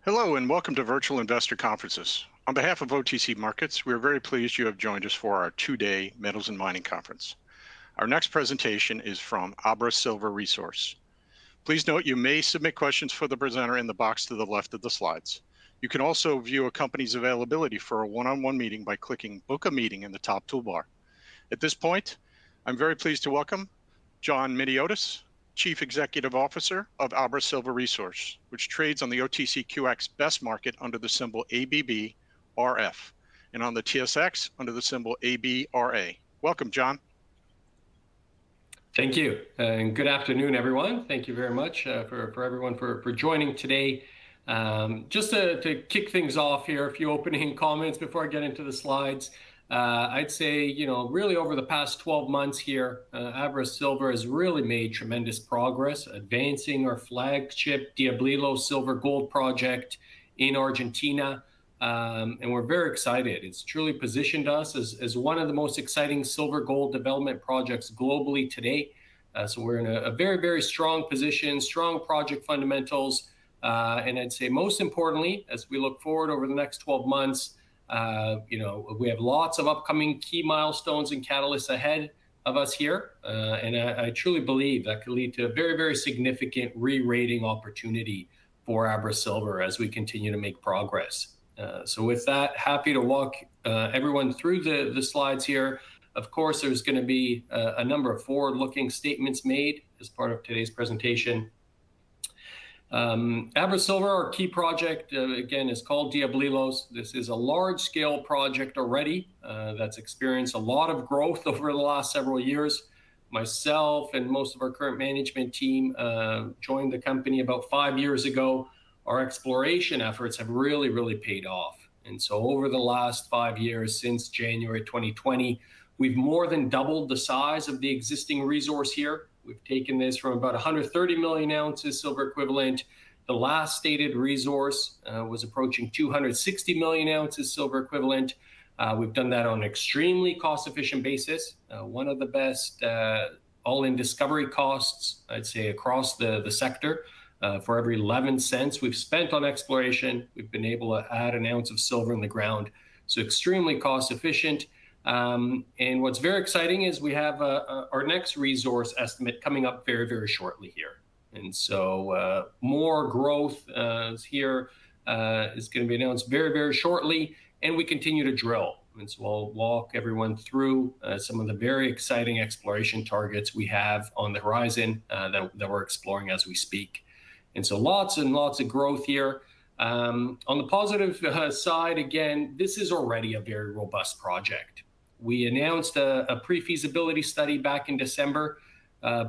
Hello and welcome to Virtual Investor Conferences. On behalf of OTC Markets, we are very pleased you have joined us for our two-day Metals and Mining Conference. Our next presentation is from AbraSilver Resource. Please note you may submit questions for the presenter in the box to the left of the slides. You can also view a company's availability for a one-on-one meeting by clicking Book a Meeting in the top toolbar. At this point, I'm very pleased to welcome John Miniotis, Chief Executive Officer of AbraSilver Resource, which trades on the OTCQX best market under the symbol ABBRF and on the TSX under the symbol ABRA. Welcome, John. Thank you, and good afternoon, everyone. Thank you very much for everyone for joining today. Just to kick things off here, a few opening comments before I get into the slides. I'd say, really over the past 12 months here, AbraSilver has really made tremendous progress advancing our flagship Diablillo silver gold project in Argentina. And we're very excited. It's truly positioned us as one of the most exciting silver gold development projects globally today. So we're in a very, very strong position, strong project fundamentals. And I'd say most importantly, as we look forward over the next 12 months, we have lots of upcoming key milestones and catalysts ahead of us here. And I truly believe that could lead to a very, very significant re-rating opportunity for AbraSilver as we continue to make progress. So with that, happy to walk everyone through the slides here. Of course, there's going to be a number of forward-looking statements made as part of today's presentation. AbraSilver, our key project, again, is called Diablillos. This is a large-scale project already that's experienced a lot of growth over the last several years. Myself and most of our current management team joined the company about 5 years ago. Our exploration efforts have really, really paid off. And so over the last 5 years, since January 2020, we've more than doubled the size of the existing resource here. We've taken this from about 130 million ounces silver equivalent. The last stated resource was approaching 260 million ounces silver equivalent. We've done that on an extremely cost-efficient basis, one of the best all-in discovery costs, I'd say, across the sector. For every 11 cents we've spent on exploration, we've been able to add an ounce of silver in the ground. So extremely cost-efficient. And what's very exciting is we have our next resource estimate coming up very, very shortly here. And so more growth here is going to be announced very, very shortly, and we continue to drill. And so I'll walk everyone through some of the very exciting exploration targets we have on the horizon that we're exploring as we speak. And so lots and lots of growth here. On the positive side, again, this is already a very robust project. We announced a pre-feasibility study back in December.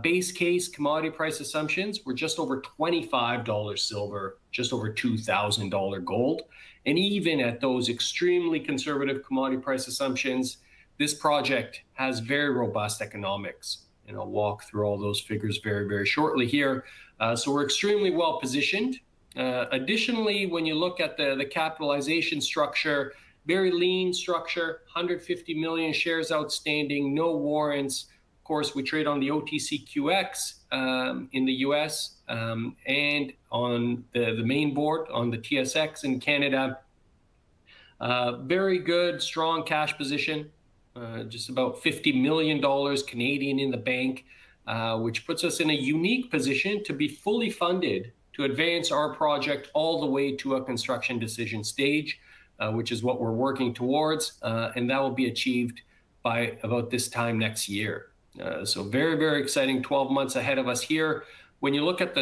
Base case commodity price assumptions were just over $25 silver, just over $2,000 gold. And even at those extremely conservative commodity price assumptions, this project has very robust economics. And I'll walk through all those figures very, very shortly here. So we're extremely well positioned. Additionally, when you look at the capitalization structure, very lean structure, 150 million shares outstanding, no warrants. Of course, we trade on the OTCQX in the US and on the main board on the TSX in Canada. Very good, strong cash position, just about $50 million Canadian in the bank, which puts us in a unique position to be fully funded to advance our project all the way to a construction decision stage. Which is what we're working towards, and that will be achieved by about this time next year. So very, very exciting 12 months ahead of us here. When you look at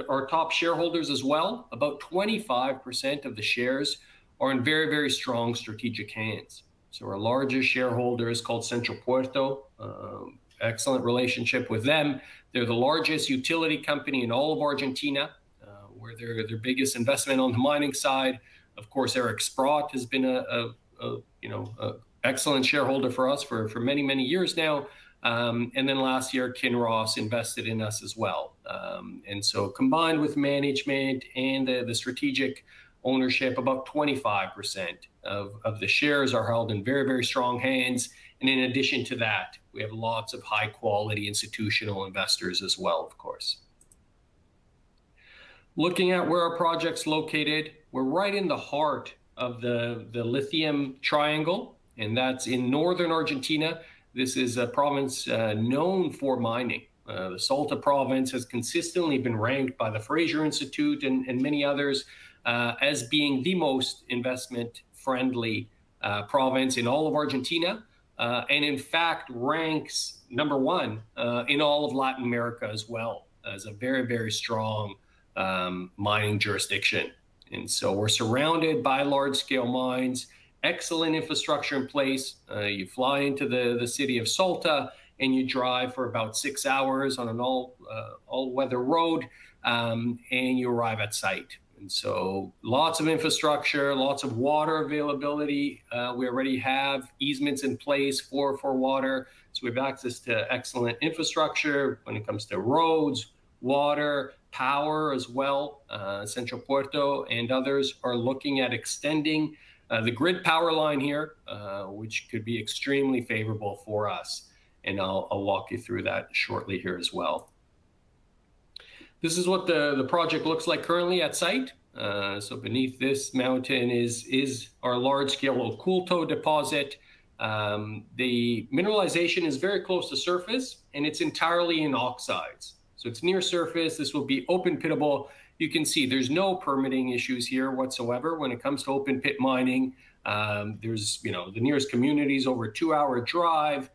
our top shareholders as well, about 25% of the shares are in very, very strong strategic hands. So our largest shareholder is called Central Puerto. Excellent relationship with them. They're the largest utility company in all of Argentina. We're their biggest investment on the mining side. Of course, Eric Sprott has been a excellent shareholder for us for many, many years now. And then last year, Kinross invested in us as well. And so combined with management and the strategic ownership, about 25% of the shares are held in very, very strong hands. And in addition to that, we have lots of high quality institutional investors as well, of course. Looking at where our project's located, we're right in the heart of the lithium triangle, and that's in northern Argentina. This is a province known for mining. The Salta province has consistently been ranked by the Fraser Institute and many others as being the most investment-friendly province in all of Argentina, and in fact ranks #1 in all of Latin America as well, as a very, very strong mining jurisdiction. And so we're surrounded by large-scale mines, excellent infrastructure in place. You fly into the city of Salta, and you drive for about 6 hours on an all-weather road, and you arrive at site. And so lots of infrastructure, lots of water availability. We already have easements in place for water. So we have access to excellent infrastructure when it comes to roads, water, power as well. Central Puerto and others are looking at extending the grid power line here, which could be extremely favorable for us. And I'll walk you through that shortly here as well. This is what the project looks like currently at site. So beneath this mountain is our large-scale Oculto deposit. The mineralization is very close to surface, and it's entirely in oxides. So it's near surface. This will be open pittable. You can see there's no permitting issues here whatsoever when it comes to open pit mining. There's, the nearest community is over a 2-hour drive.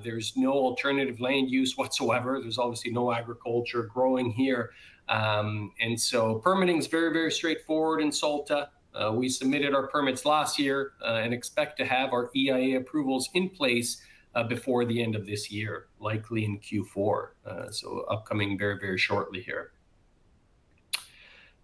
There's no alternative land use whatsoever. There's obviously no agriculture growing here. And so permitting is very, very straightforward in Salta. We submitted our permits last year and expect to have our EIA approvals in place before the end of this year, likely in Q4. So upcoming very, very shortly here.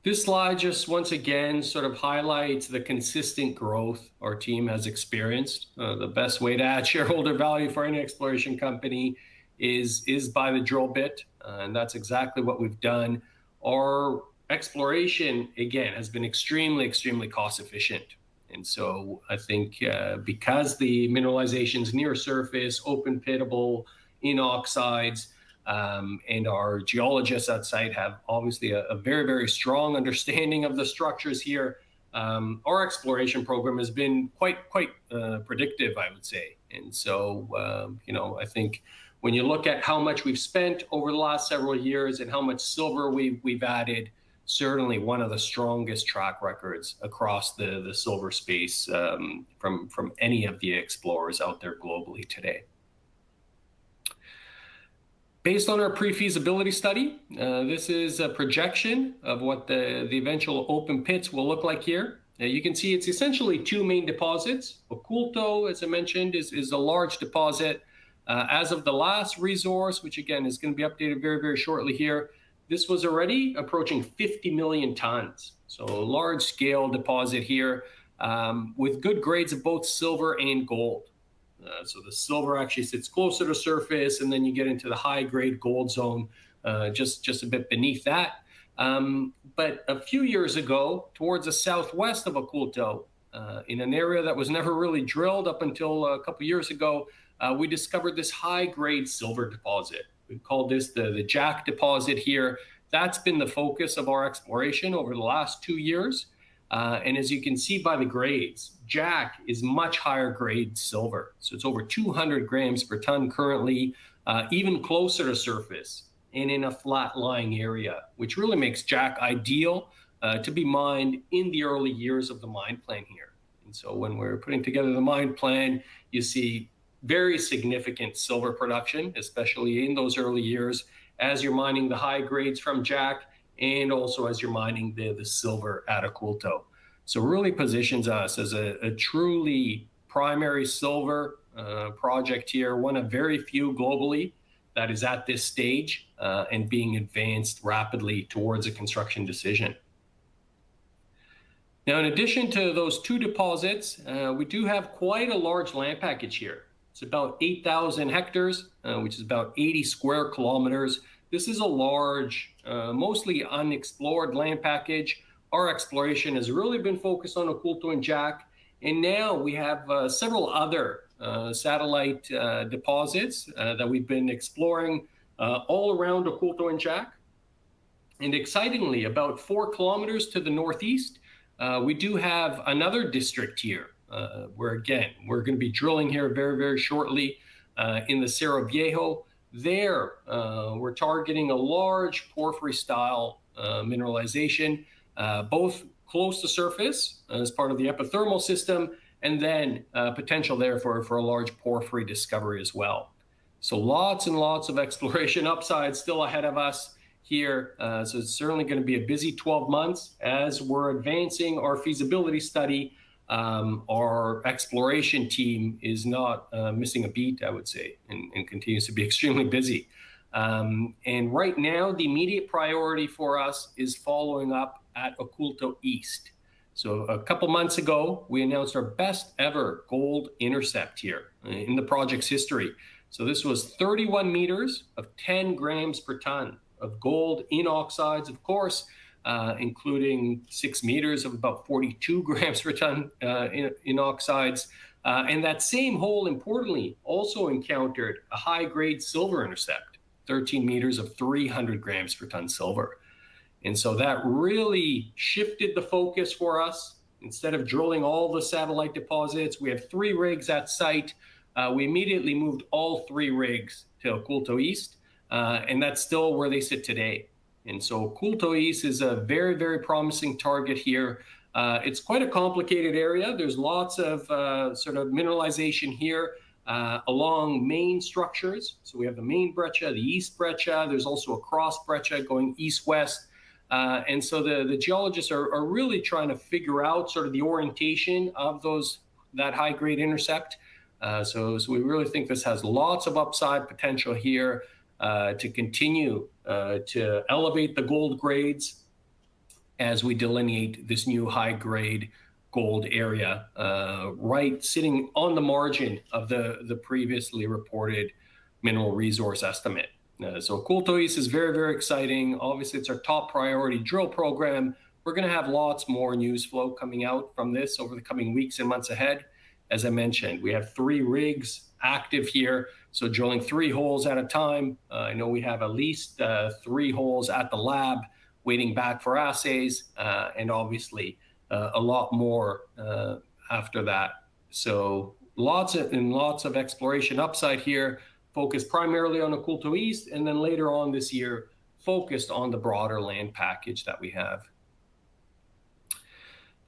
This slide just once again sort of highlights the consistent growth our team has experienced. The best way to add shareholder value for any exploration company is by the drill bit, and that's exactly what we've done. Our exploration, again, has been extremely, extremely cost efficient. And so I think because the mineralization is near surface, open pittable, in oxides, and our geologists at site have obviously a very, very strong understanding of the structures here. Our exploration program has been quite predictive, I would say. And so, I think when you look at how much we've spent over the last several years and how much silver we've added, certainly one of the strongest track records across the silver space from any of the explorers out there globally today. Based on our pre-feasibility study, this is a projection of what the eventual open pits will look like here. You can see it's essentially two main deposits. Oculto, as I mentioned, is a large deposit. As of the last resource, which again is going to be updated very, very shortly here, this was already approaching 50 million tons. So a large scale deposit here with good grades of both silver and gold. So the silver actually sits closer to surface, and then you get into the high-grade gold zone just a bit beneath that. But a few years ago, towards the southwest of Oculto, in an area that was never really drilled up until a couple years ago, we discovered this high-grade silver deposit. We called this the Jack deposit here. That's been the focus of our exploration over the last 2 years. And as you can see by the grades, Jack is much higher grade silver. So it's over 200 grams per ton currently, even closer to surface and in a flat lying area, which really makes Jack ideal to be mined in the early years of the mine plan here. And so when we're putting together the mine plan, you see very significant silver production, especially in those early years, as you're mining the high grades from Jack and also as you're mining the silver at Oculto. So really positions us as a truly primary silver project here, one of very few globally that is at this stage and being advanced rapidly towards a construction decision. Now, in addition to those two deposits, we do have quite a large land package here. It's about 8,000 hectares, which is about 80 square kilometers. This is a large, mostly unexplored land package. Our exploration has really been focused on Oculto and Jack, and now we have several other satellite deposits that we've been exploring all around Oculto and Jack. And excitingly, about 4 kilometers to the northeast, we do have another district here where, again, we're going to be drilling here very, very shortly in the Cerro Viejo. There, we're targeting a large porphyry-style mineralization, both close to surface as part of the epithermal system, and then potential there for a large porphyry discovery as well. So lots and lots of exploration upside still ahead of us here. So it's certainly going to be a busy 12 months as we're advancing our feasibility study. Our exploration team is not missing a beat, I would say, and continues to be extremely busy. And right now, the immediate priority for us is following up at Oculto East. So a couple months ago, we announced our best ever gold intercept here in the project's history. So this was 31 meters of 10 grams per ton of gold in oxides, of course, including 6 meters of about 42 grams per ton in oxides. And that same hole, importantly, also encountered a high-grade silver intercept, 13 meters of 300 grams per ton silver. And so that really shifted the focus for us. Instead of drilling all the satellite deposits, we have 3 rigs at site. We immediately moved all 3 rigs to Oculto East, and that's still where they sit today. And so Oculto East is a very, very promising target here. It's quite a complicated area. There's lots of sort of mineralization here along main structures. So we have the main breccia, the east breccia. There's also a cross breccia going east-west. And so the geologists are really trying to figure out sort of the orientation of that high-grade intercept. So we really think this has lots of upside potential here to continue to elevate the gold grades as we delineate this new high-grade gold area, right sitting on the margin of the previously reported mineral resource estimate. So Oculto East is very, very exciting. Obviously, it's our top priority drill program. We're going to have lots more news flow coming out from this over the coming weeks and months ahead. As I mentioned, we have 3 rigs active here, so drilling 3 holes at a time. I know we have at least 3 holes at the lab waiting back for assays, and obviously a lot more after that. So lots of exploration upside here, focused primarily on Oculto East, and then later on this year, focused on the broader land package that we have.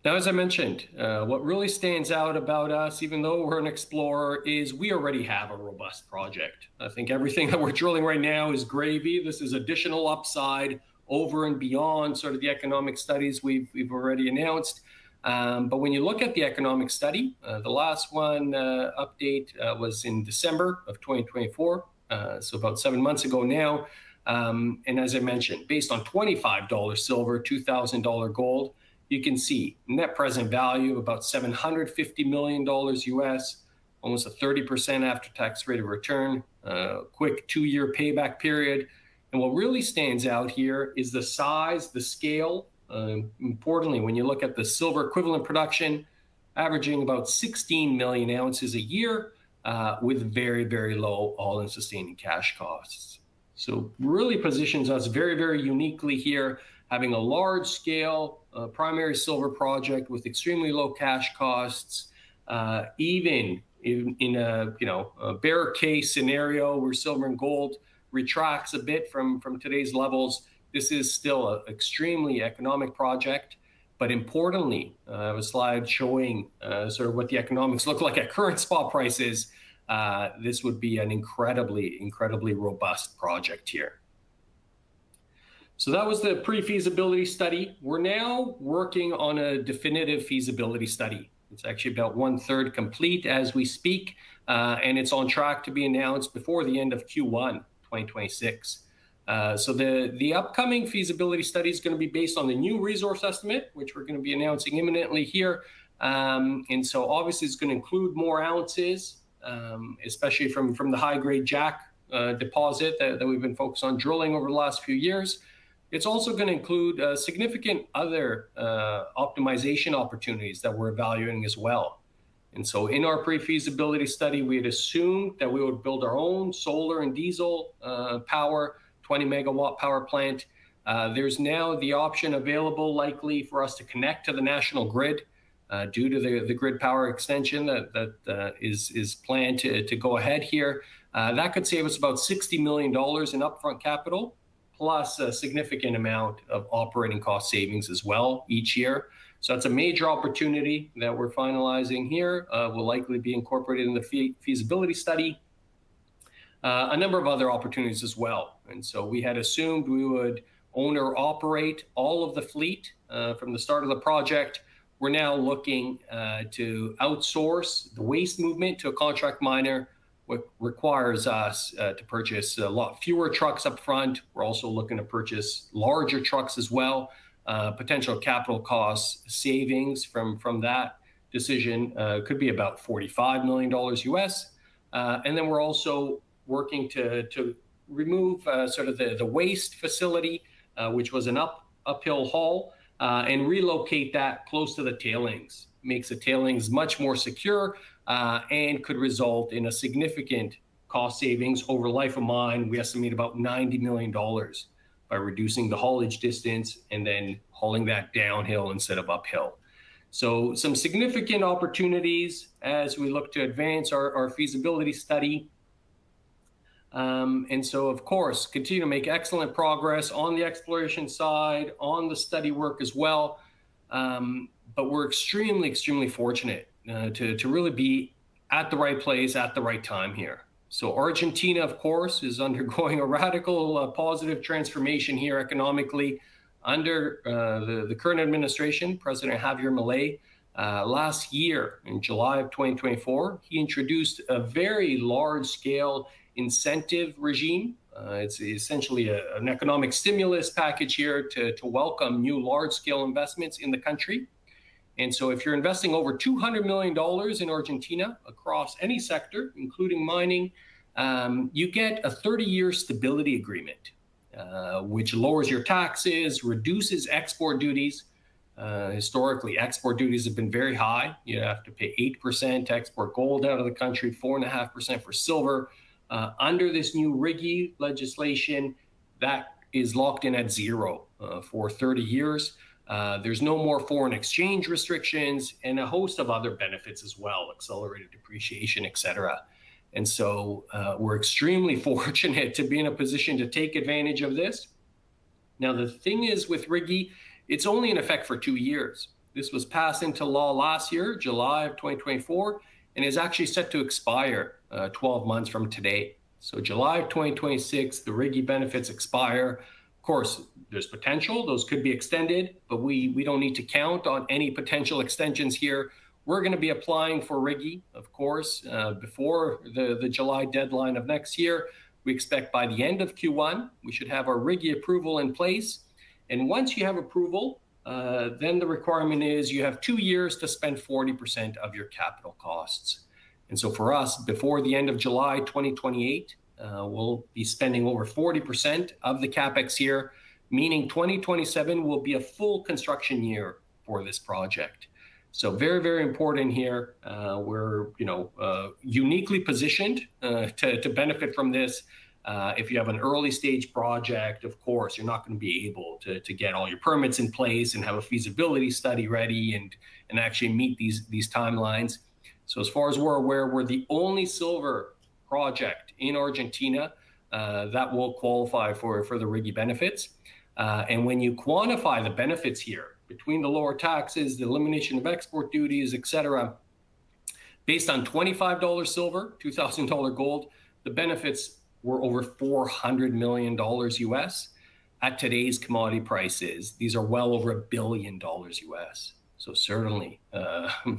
Now, as I mentioned, what really stands out about us, even though we're an explorer, is we already have a robust project. I think everything that we're drilling right now is gravy. This is additional upside over and beyond sort of the economic studies we've already announced. But when you look at the economic study, the last one update was in December of 2024, so about 7 months ago now. And as I mentioned, based on $25 silver, $2,000 gold, you can see net present value of about $750 million US, almost a 30% after-tax rate of return, quick 2-year payback period. And what really stands out here is the size, the scale. Importantly, when you look at the silver equivalent production, averaging about 16 million ounces a year with very, very low all-in sustaining cash costs. So really positions us very, very uniquely here, having a large-scale primary silver project with extremely low cash costs, even in a bear case scenario where silver and gold retracts a bit from today's levels. This is still an extremely economic project, but importantly, I have a slide showing sort of what the economics look like at current spot prices. This would be an incredibly, incredibly robust project here. So that was the pre-feasibility study. We're now working on a definitive feasibility study. It's actually about 1/3 complete as we speak, and it's on track to be announced before the end of Q1 2026. So the upcoming feasibility study is going to be based on the new resource estimate, which we're going to be announcing imminently here. And so obviously it's going to include more ounces, especially from the high-grade Jack deposit that we've been focused on drilling over the last few years. It's also going to include significant other optimization opportunities that we're evaluating as well. And so in our pre-feasibility study, we had assumed that we would build our own solar and diesel power 20 megawatt power plant. There's now the option available likely for us to connect to the national grid due to the grid power extension that is planned to go ahead here. That could save us about $60 million in upfront capital, plus a significant amount of operating cost savings as well each year. So that's a major opportunity that we're finalizing here. Will likely be incorporated in the feasibility study. A number of other opportunities as well. And so we had assumed we would own or operate all of the fleet from the start of the project. We're now looking to outsource the waste movement to a contract miner, what requires us to purchase a lot fewer trucks up front. We're also looking to purchase larger trucks as well. Potential capital cost savings from that decision could be about $45 million US. And then we're also working to remove sort of the waste facility, which was an uphill haul, and relocate that close to the tailings. Makes the tailings much more secure and could result in a significant cost savings over life of mine. We estimate about $90 million by reducing the haulage distance and then hauling that downhill instead of uphill. So some significant opportunities as we look to advance our feasibility study. And so, of course, continue to make excellent progress on the exploration side, on the study work as well. But we're extremely, extremely fortunate to really be at the right place at the right time here. So Argentina, of course, is undergoing a radical positive transformation here economically under the current administration, President Javier Milei. Last year, in July of 2024, he introduced a very large-scale incentive regime. It's essentially an economic stimulus package here to welcome new large-scale investments in the country. And so if you're investing over $200 million in Argentina across any sector, including mining, you get a 30-year stability agreement, which lowers your taxes, reduces export duties. Historically, export duties have been very high. You have to pay 8% to export gold out of the country, 4.5% for silver. Under this new RIGI legislation, that is locked in at zero for 30 years. There's no more foreign exchange restrictions and a host of other benefits as well, accelerated depreciation, et cetera. And so we're extremely fortunate to be in a position to take advantage of this. Now, the thing is with RIGI, it's only in effect for 2 years. This was passed into law last year, July of 2024, and is actually set to expire 12 months from today. So July of 2026, the RIGI benefits expire. Of course, there's potential. Those could be extended, but we don't need to count on any potential extensions here. We're going to be applying for RIGI, of course, before the July deadline of next year. We expect by the end of Q1, we should have our RIGI approval in place. And once you have approval, then the requirement is you have 2 years to spend 40% of your capital costs. And so for us, before the end of July 2028, we'll be spending over 40% of the CapEx here, meaning 2027 will be a full construction year for this project. So very, very important here. We're uniquely positioned to benefit from this. If you have an early stage project, of course, you're not going to be able to get all your permits in place and have a feasibility study ready and actually meet these timelines. So as far as we're aware, we're the only silver project in Argentina that will qualify for the RIGI benefits. And when you quantify the benefits here, between the lower taxes, the elimination of export duties, et cetera, based on $25 silver, $2,000 gold, the benefits were over $400 million US. At today's commodity prices, these are well over $1 billion US. So certainly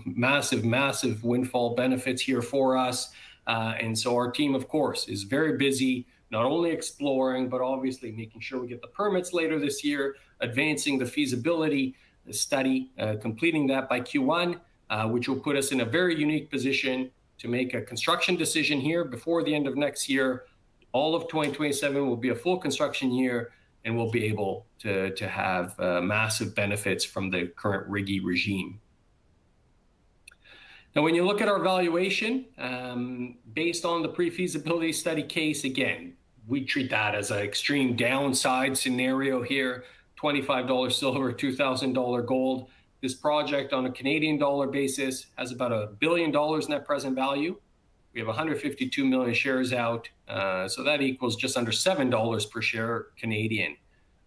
massive, massive windfall benefits here for us. And so our team, of course, is very busy, not only exploring, but obviously making sure we get the permits later this year, advancing the feasibility study, completing that by Q1, which will put us in a very unique position to make a construction decision here before the end of next year. All of 2027 will be a full construction year, and we'll be able to have massive benefits from the current RIGI regime. Now, when you look at our valuation, based on the pre-feasibility study case, again, we treat that as an extreme downside scenario here. $25 silver, $2,000 gold. This project on a Canadian dollar basis has about $1 billion net present value. We have 152 million shares out, so that equals just under $7 per share Canadian.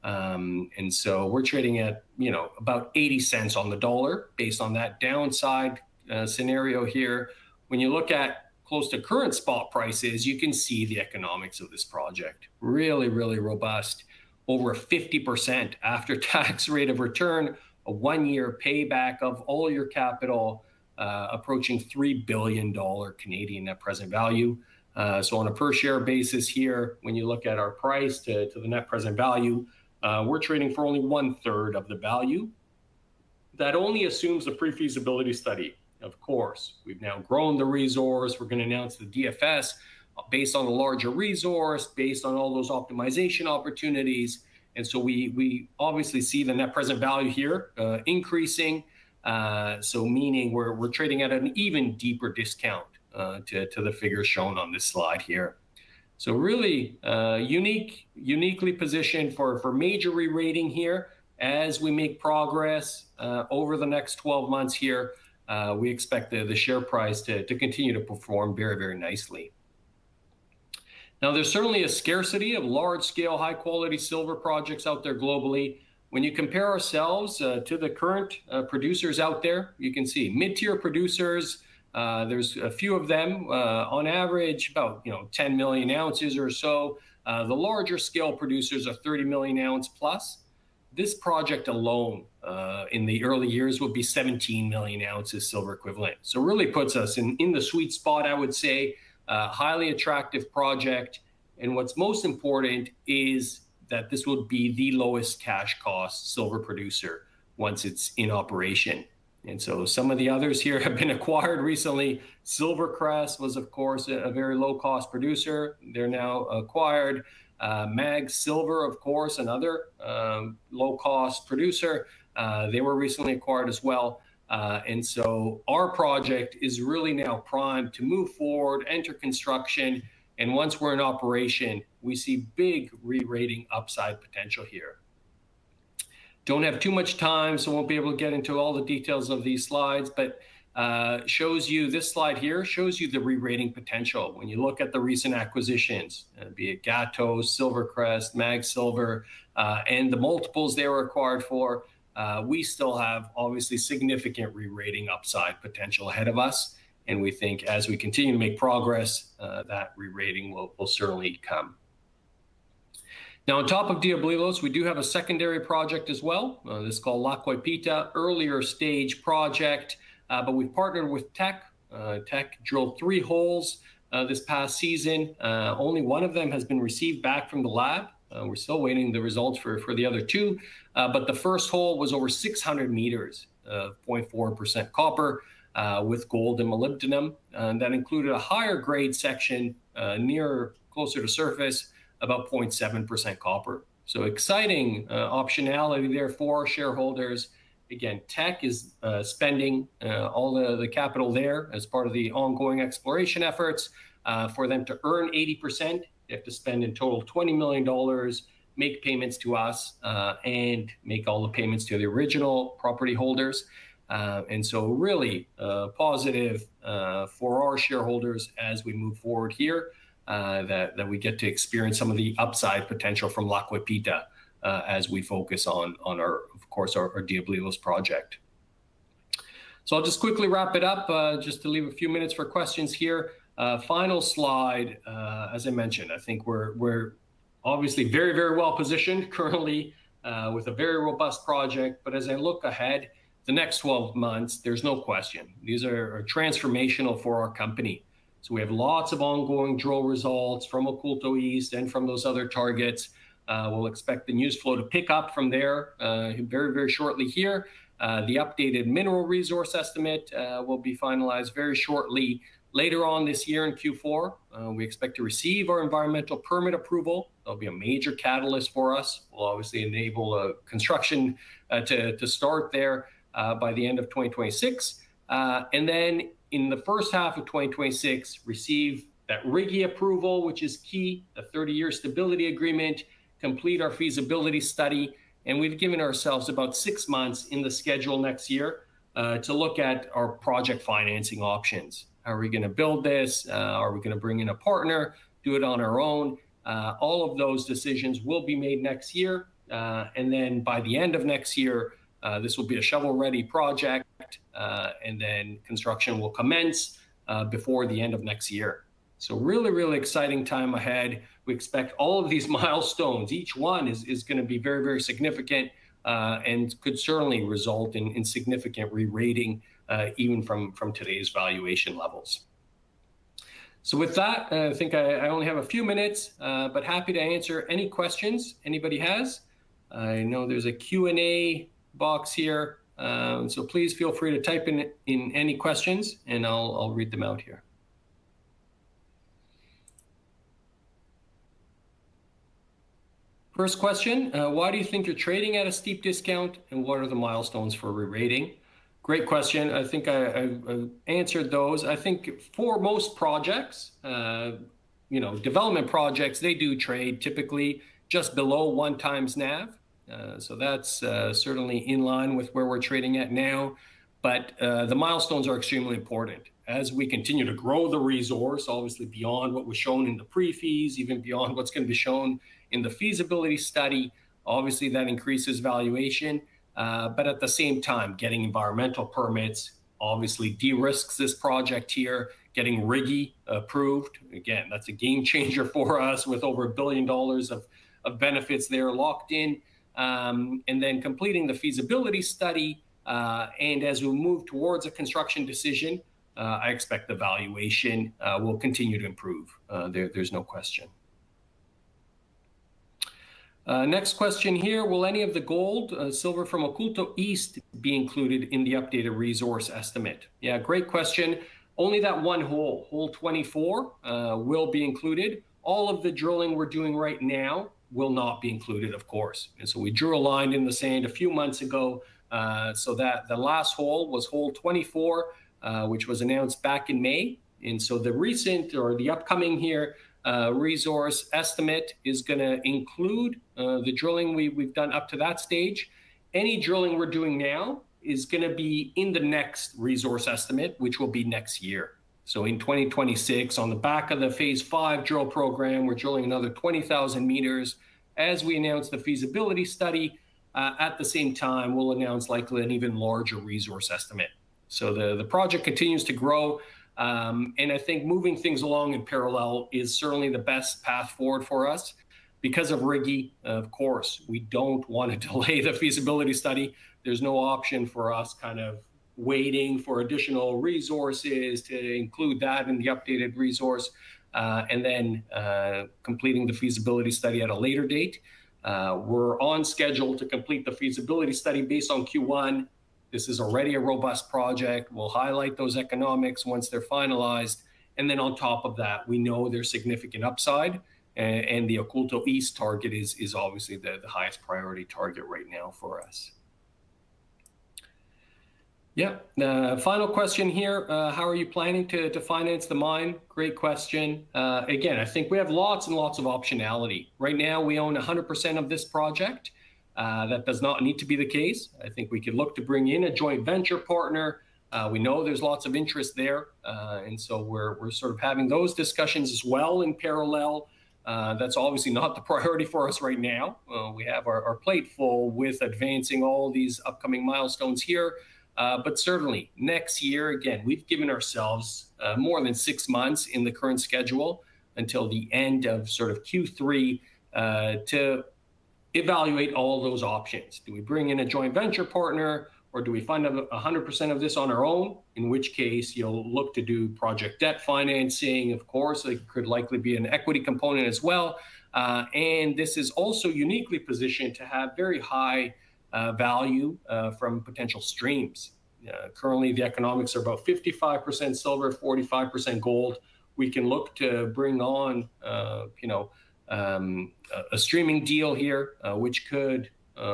And so we're trading at, about 80 cents on the dollar based on that downside scenario here. When you look at close to current spot prices, you can see the economics of this project. Really, really robust. Over a 50% after-tax rate of return, a one-year payback of all your capital, approaching $3 billion Canadian net present value. So on a per-share basis here, when you look at our price to the net present value, we're trading for only 1/3 of the value. That only assumes the pre-feasibility study. Of course, we've now grown the resource. We're going to announce the DFS based on the larger resource, based on all those optimization opportunities. And so we obviously see the net present value here increasing. So meaning we're trading at an even deeper discount to the figures shown on this slide here. So really uniquely positioned for major re-rating here as we make progress over the next 12 months here. We expect the share price to continue to perform very, very nicely. Now, there's certainly a scarcity of large-scale, high-quality silver projects out there globally. When you compare ourselves to the current producers out there, you can see mid-tier producers. There's a few of them, on average, about 10 million ounces or so. The larger scale producers are 30 million ounce plus. This project alone, in the early years, would be 17 million ounces silver equivalent. So really puts us in the sweet spot, I would say. Highly attractive project. And what's most important is that this would be the lowest cash cost silver producer once it's in operation. And so some of the others here have been acquired recently. Silvercrest was, of course, a very low-cost producer. They're now acquired. Mag Silver, of course, another low-cost producer. They were recently acquired as well. And so our project is really now primed to move forward, enter construction. And once we're in operation, we see big re-rating upside potential here. Don't have too much time, so won't be able to get into all the details of these slides, but shows you, this slide here shows you the re-rating potential. When you look at the recent acquisitions, be it Gatos, Silvercrest, Mag Silver, and the multiples they were acquired for, we still have obviously significant re-rating upside potential ahead of us. And we think as we continue to make progress, that re-rating will certainly come. Now, on top of Diablilos, we do have a secondary project as well. This is called La Coipita, earlier stage project, but we've partnered with Teck. Teck drilled 3 holes this past season. Only one of them has been received back from the lab. We're still waiting the results for the other 2. But the first hole was over 600 meters, 0.4% copper with gold and molybdenum. That included a higher grade section closer to surface, about 0.7% copper. So exciting optionality there for shareholders. Again, Teck is spending all the capital there as part of the ongoing exploration efforts. For them to earn 80%, they have to spend in total $20 million, make payments to us, and make all the payments to the original property holders. And so really positive for our shareholders as we move forward here, that we get to experience some of the upside potential from La Coipita as we focus on our Diablilos project. So I'll just quickly wrap it up, just to leave a few minutes for questions here. Final slide, as I mentioned, I think we're obviously very, very well positioned currently with a very robust project. But as I look ahead, the next 12 months, there's no question. These are transformational for our company. So we have lots of ongoing drill results from Oculto East and from those other targets. We'll expect the news flow to pick up from there very, very shortly here. The updated mineral resource estimate will be finalized very shortly. Later on this year in Q4, we expect to receive our environmental permit approval. That'll be a major catalyst for us. We'll obviously enable construction to start there by the end of 2026. And then in the first half of 2026, receive that RIGI approval, which is key, the 30-year stability agreement, complete our feasibility study, and we've given ourselves about 6 months in the schedule next year to look at our project financing options. How are we going to build this? Are we going to bring in a partner, do it on our own? All of those decisions will be made next year. And then by the end of next year, this will be a shovel-ready project, and then construction will commence before the end of next year. So really, really exciting time ahead. We expect all of these milestones. Each one is going to be very, very significant and could certainly result in significant re-rating, even from today's valuation levels. So with that, I think I only have a few minutes, but happy to answer any questions anybody has. I know there's a Q&A box here, so please feel free to type in any questions, and I'll read them out here. First question, why do you think you're trading at a steep discount, and what are the milestones for re-rating? Great question. I think I answered those. I think for most projects, development projects, they do trade typically just below 1x NAV. So that's certainly in line with where we're trading at now. But the milestones are extremely important. As we continue to grow the resource, obviously beyond what was shown in the pre-feas, even beyond what's going to be shown in the feasibility study, obviously that increases valuation. But at the same time, getting environmental permits obviously de-risks this project here. Getting RIGI approved, again, that's a game changer for us with over $1 billion of benefits there locked in. And then completing the feasibility study, and as we move towards a construction decision, I expect the valuation will continue to improve. There's no question. Next question here, will any of the gold, silver from Oculto East be included in the updated resource estimate? Yeah, great question. Only that one hole, hole 24, will be included. All of the drilling we're doing right now will not be included, of course. And so we drew a line in the sand a few months ago, so that the last hole was hole 24, which was announced back in May. And so the recent or the upcoming here resource estimate is going to include the drilling we've done up to that stage. Any drilling we're doing now is going to be in the next resource estimate, which will be next year. So in 2026, on the back of the phase 5 drill program, we're drilling another 20,000 meters. As we announce the feasibility study, at the same time, we'll announce likely an even larger resource estimate. So the project continues to grow. And I think moving things along in parallel is certainly the best path forward for us. Because of RIGI, of course, we don't want to delay the feasibility study. There's no option for us kind of waiting for additional resources to include that in the updated resource, and then completing the feasibility study at a later date. We're on schedule to complete the feasibility study based on Q1. This is already a robust project. We'll highlight those economics once they're finalized. And then on top of that, we know there's significant upside, and the Oculto East target is obviously the highest priority target right now for us. Yeah, final question here. How are you planning to finance the mine? Great question. Again, I think we have lots and lots of optionality. Right now, we own 100% of this project. That does not need to be the case. I think we could look to bring in a joint venture partner. We know there's lots of interest there. And so we're sort of having those discussions as well in parallel. That's obviously not the priority for us right now. We have our plate full with advancing all these upcoming milestones here. But certainly next year, again, we've given ourselves more than 6 months in the current schedule until the end of sort of Q3 to evaluate all those options. Do we bring in a joint venture partner, or do we fund 100% of this on our own? In which case, you'll look to do project debt financing. Of course, it could likely be an equity component as well. And this is also uniquely positioned to have very high value from potential streams. Currently, the economics are about 55% silver, 45% gold. We can look to bring on, a streaming deal here, which could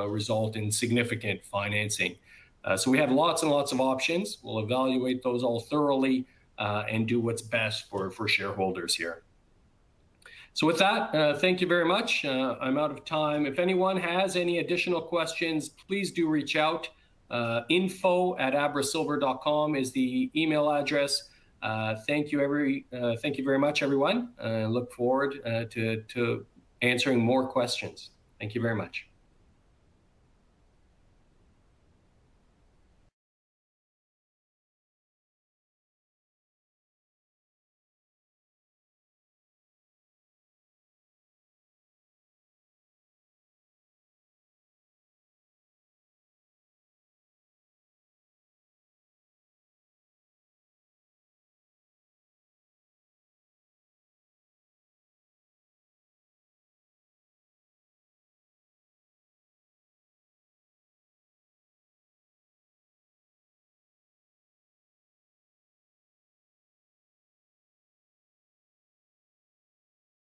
result in significant financing. So we have lots and lots of options. We'll evaluate those all thoroughly. and do what's best for shareholders here. So with that, thank you very much. I'm out of time. If anyone has any additional questions, please do reach out. info@abrasilver.com is the email address. Thank you very much, everyone. Look forward to answering more questions. Thank you very much.